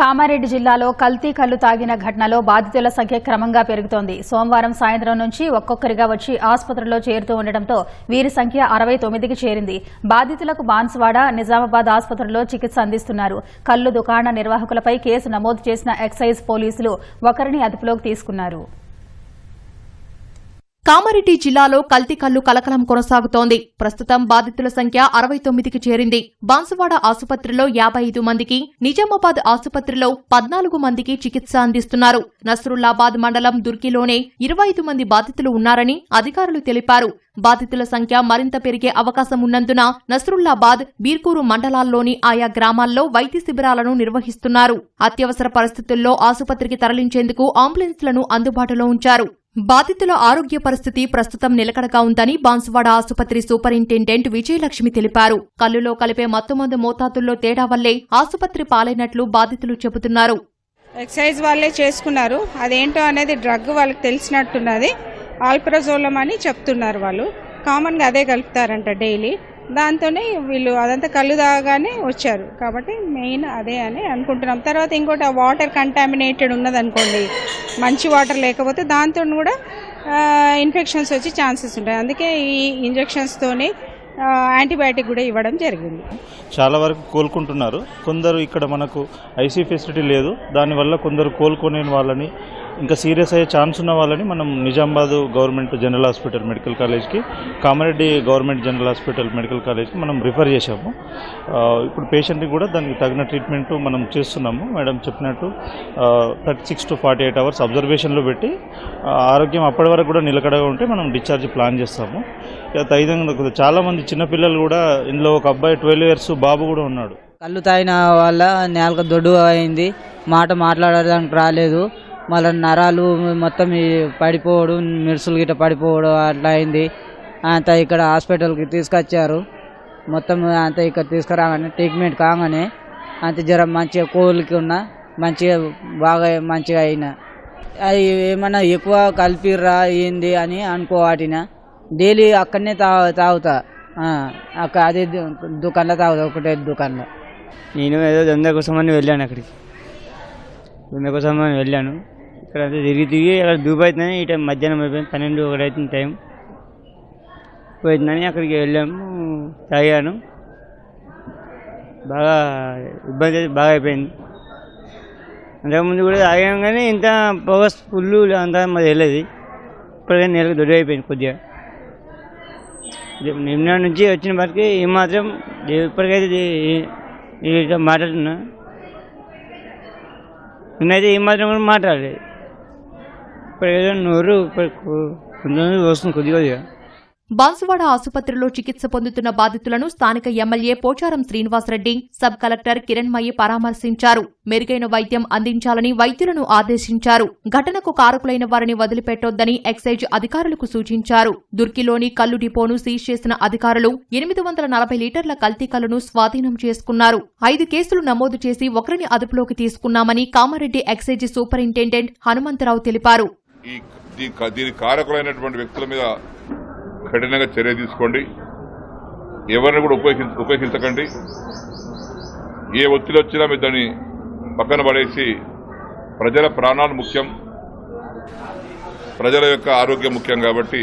కామారెడ్డి జిల్లాలో కల్తీ కల్లు తాగిన ఘటనలో బాధితుల సంఖ్య క్రమంగా పెరుగుతోంది. సోమవారం సాయంత్రం నుంచి ఒక్కొక్కరిగా వచ్చి ఆసుపత్రిలో చేరుతూ ఉండటంతో వీరి సంఖ్య 69కి చేరింది. బాధితులకు బాన్సువాడ, నిజామాబాద్ ఆసుపత్రుల్లో చికిత్స అందిస్తున్నారు. కల్లు దుకాణ నిర్వాహకులపై కేసు నమోదు చేసిన ఎక్సైజ్ పోలీసులు ఒకరిని అదుపులోకి తీసుకున్నారు. కామారెడ్డి జిల్లాలో కల్తీ కల్లు కలకలం కొనసాగుతోంది. ప్రస్తుతం బాధితుల సంఖ్య 69కి చేరింది. బాన్సువాడ ఆసుపత్రిలో 55 మందికి, నిజామాబాద్ ఆసుపత్రిలో 14 మందికి చికిత్స అందిస్తున్నారు. నస్రుల్లాబాద్ మండలం దుర్కిలోనే 25 మంది బాధితులు ఉన్నారని అధికారులు తెలిపారు. బాధితుల సంఖ్య మరింత పెరిగే అవకాశం ఉన్నందున నస్రుల్లాబాద్, బీర్కూరు మండలాల్లోని ఆయా గ్రామాల్లో వైద్య శిబిరాలను నిర్వహిస్తున్నారు. అత్యవసర పరిస్థితుల్లో ఆసుపత్రికి తరలించేందుకు అంబులెన్స్లను అందుబాటులో ఉంచారు. బాధితుల ఆరోగ్య పరిస్థితి ప్రస్తుతం నిలకడగా ఉందని బాన్సువాడ ఆసుపత్రి సూపరింటెండెంట్ విజయలక్ష్మి తెలిపారు. కల్లులో కలిపే మత్తుమందు మోతాదుల్లో తేడా వల్లే ఆసుపత్రి పాలైనట్లు బాధితులు చెబుతున్నారు. ఎక్సైజ్ వాళ్ళే చేసుకున్నారు. అదేంటో అనేది డ్రగ్ వాళ్ళకి తెలిసినట్టున్నది. ఆల్ప్రజోలం అని చెప్తున్నారు. వాళ్ళు కామన్గా అదే కలుపుతారంట డైలీ. దాంతోనే వీళ్ళు అదంతా కళ్ళు తాగానే వచ్చారు కాబట్టి మెయిన్ అదే అని అనుకుంటున్నాం. తర్వాత ఇంకోటి ఆ వాటర్ కంటామినేటెడ్ ఉన్నదనుకోండి, మంచి వాటర్ లేకపోతే దాంతో కూడా ఇన్ఫెక్షన్స్ వచ్చే ఛాన్సెస్ ఉంటాయి. అందుకే ఈ ఇంజెక్షన్స్తోనే యాంటీబయాటిక్ కూడా ఇవ్వడం జరిగింది. చాలా వరకు కోలుకుంటున్నారు. కొందరు ఇక్కడ మనకు ఐసీ ఫెసిలిటీ లేదు, దానివల్ల కొందరు కోలుకునే వాళ్ళని, ఇంకా సీరియస్ అయ్యే ఛాన్స్ ఉన్న వాళ్ళని మనం Nizamabad government general hospital medical కాలేజ్కి, Kamareddy government general hospital medical కాలేజ్కి మనం రిఫర్ చేశాము. ఇప్పుడు పేషెంట్కి కూడా దానికి తగిన ట్రీట్మెంట్ మనం చేస్తున్నాము. మేడం చెప్పినట్టు 36 to 48 hours అబ్జర్వేషన్లో పెట్టి ఆరోగ్యం అప్పటి వరకు కూడా నిలకడగా ఉంటే మనం డిశ్చార్జ్ ప్లాన్ చేస్తాము. తగినంగా చాలామంది చిన్నపిల్లలు కూడా, ఇందులో ఒక అబ్బాయి 12 years బాబు కూడా ఉన్నాడు. కళ్ళు తాగిన వల్ల నేలకు దొడ్డు అయింది, మాట్లాడడానికి రాలేదు. మళ్ళీ నరాలు మొత్తం పడిపోవడం, మిరుసులు గిట్ట పడిపోవడం అట్లా అయింది. అంతా ఇక్కడ హాస్పిటల్కి తీసుకొచ్చారు. మొత్తం అంతా ఇక్కడ తీసుకురాగానే ట్రీట్మెంట్ కాగానే అంత జ్వరం మంచిగా కోలుకి ఉన్న బాగా మంచిగా అయినా. అది ఏమన్నా ఎక్కువ కలిపిర్రా ఏంది అని అనుకోవాటినా డైలీ అక్కడనే తాగుతా. అదే దుకాణంలో తాగుతా, ఒకటే దుకాణంలో. నేను ఏదో దందా కోసమని వెళ్ళాను. అక్కడికి దందా కోసమని వెళ్ళాను. ఇక్కడ తిరిగి అక్కడ దూపు అవుతుందని ఈ టైం మధ్యాహ్నం అయిపోయింది, 12-1 అవుతుంది టైం పోయిందని అక్కడికి వెళ్ళాము. తాగాను, బాగా ఇబ్బంది బాగా అయిపోయింది. అంతకుముందు కూడా తాగాం కానీ ఇంత పొగ ఫుల్లు అంతా మాది వెళ్ళేది. ఇప్పటికైనా నేలకు దొడ్డు అయిపోయింది కొద్దిగా. నిన్న నుంచి వచ్చిన వారికి ఏమాత్రం ఇప్పటికైతే మాట్లాడుతున్నా, నిన్నైతే ఏమాత్రం కూడా మాట్లాడలేదు. ఇప్పటికైతే నోరు కొంచెం వస్తుంది కొద్దిగా. బాన్సువాడ ఆసుపత్రిలో చికిత్స పొందుతున్న బాధితులను స్థానిక MLA Pocharam Srinivas Reddy, sub collector Kiranmayi పరామర్శించారు. మెరుగైన వైద్యం అందించాలని వైద్యులను ఆదేశించారు. ఘటనకు కారకులైన వారిని వదిలిపెట్టొద్దని ఎక్సైజ్ అధికారులకు సూచించారు. దుర్కిలోని కల్లు డిపోను సీజ్ చేసిన అధికారులు 840 లీటర్ల కల్తీ కల్లును స్వాధీనం చేసుకున్నారు. 5 కేసులు నమోదు చేసి ఒకరిని అదుపులోకి తీసుకున్నామని కామారెడ్డి ఎక్సైజ్ సూపరింటెండెంట్ హనుమంతరావు తెలిపారు. దీని కారకులైనటువంటి వ్యక్తుల మీద కఠినంగా చర్య తీసుకోండి. ఎవరిని కూడా ఉపయోగించకండి. ఏ ఒత్తిడి వచ్చినా మీరు దాన్ని పక్కన పడేసి, ప్రజల ప్రాణాలు ముఖ్యం, ప్రజల యొక్క ఆరోగ్యం ముఖ్యం కాబట్టి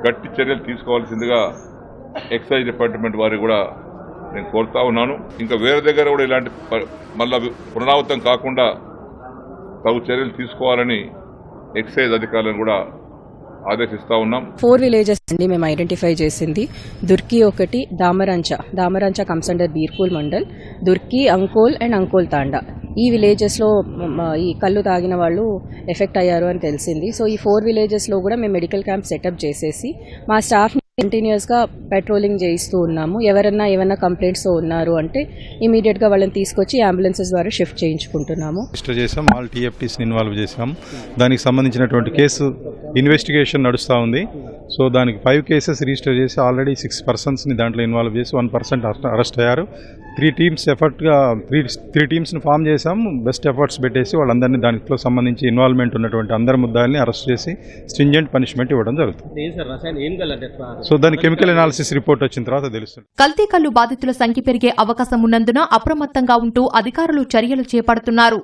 గట్టి చర్యలు తీసుకోవాల్సిందిగా ఎక్సైజ్ డిపార్ట్మెంట్ వారికి కూడా నేను కోరుతా ఉన్నాను. ఇంకా వేరే దగ్గర కూడా ఇలాంటి మళ్ళా పునరావృతం కాకుండా తగు చర్యలు తీసుకోవాలని ఎక్సైజ్ అధికారులను కూడా ఆదేశిస్తా ఉన్నాం. 4 విలేజెస్ అండి మేము ఐడెంటిఫై చేసింది. దుర్కి ఒకటి, Damarancha comes under Birkoor mandal, Durki, Ankol and Ankol Tanda. ఈ విలేజెస్లో ఈ కళ్ళు తాగిన వాళ్ళు ఎఫెక్ట్ అయ్యారు అని తెలిసింది. సో ఈ 4 విలేజెస్లో కూడా మేము మెడికల్ క్యాంప్ సెటప్ చేసేసి మా స్టాఫ్ కంటిన్యూస్గా పెట్రోలింగ్ చేయిస్తూ ఉన్నాము. ఏమైనా కంప్లైంట్స్ ఉన్నారు అంటే ఇమీడియట్గా వాళ్ళని తీసుకొచ్చి అంబులెన్సెస్ ద్వారా షిఫ్ట్ చేయించుకుంటున్నాము. రిజిస్టర్ చేసాం, ఆల్ టీఎఫ్టీస్ని ఇన్వాల్వ్ చేసాం. దానికి సంబంధించినటువంటి కేసు ఇన్వెస్టిగేషన్ నడుస్తూ ఉంది. సో దానికి 5 కేసెస్ రిజిస్టర్ చేసి ఆల్రెడీ 6 పర్సన్స్ని దాంట్లో ఇన్వాల్వ్ చేసి 1% అరెస్ట్ అయ్యారు. 3 టీమ్స్ ఎఫర్ట్గా 3 టీమ్స్ని ఫామ్ చేశాము. బెస్ట్ ఎఫర్ట్స్ పెట్టేసి వాళ్ళందరినీ దాంట్లో సంబంధించి ఇన్వాల్వ్మెంట్ ఉన్నటువంటి అందరి ముద్దాయిల్ని అరెస్ట్ చేసి స్ట్రింజెంట్ పనిష్మెంట్ ఇవ్వడం జరుగుతుంది. సో దాని కెమికల్ అనాలిసిస్ రిపోర్ట్ వచ్చిన తర్వాత తెలుస్తుంది. కల్తీ కల్లు బాధితుల సంఖ్య పెరిగే అవకాశం ఉన్నందున అప్రమత్తంగా ఉంటూ అధికారులు చర్యలు చేపడుతున్నారు.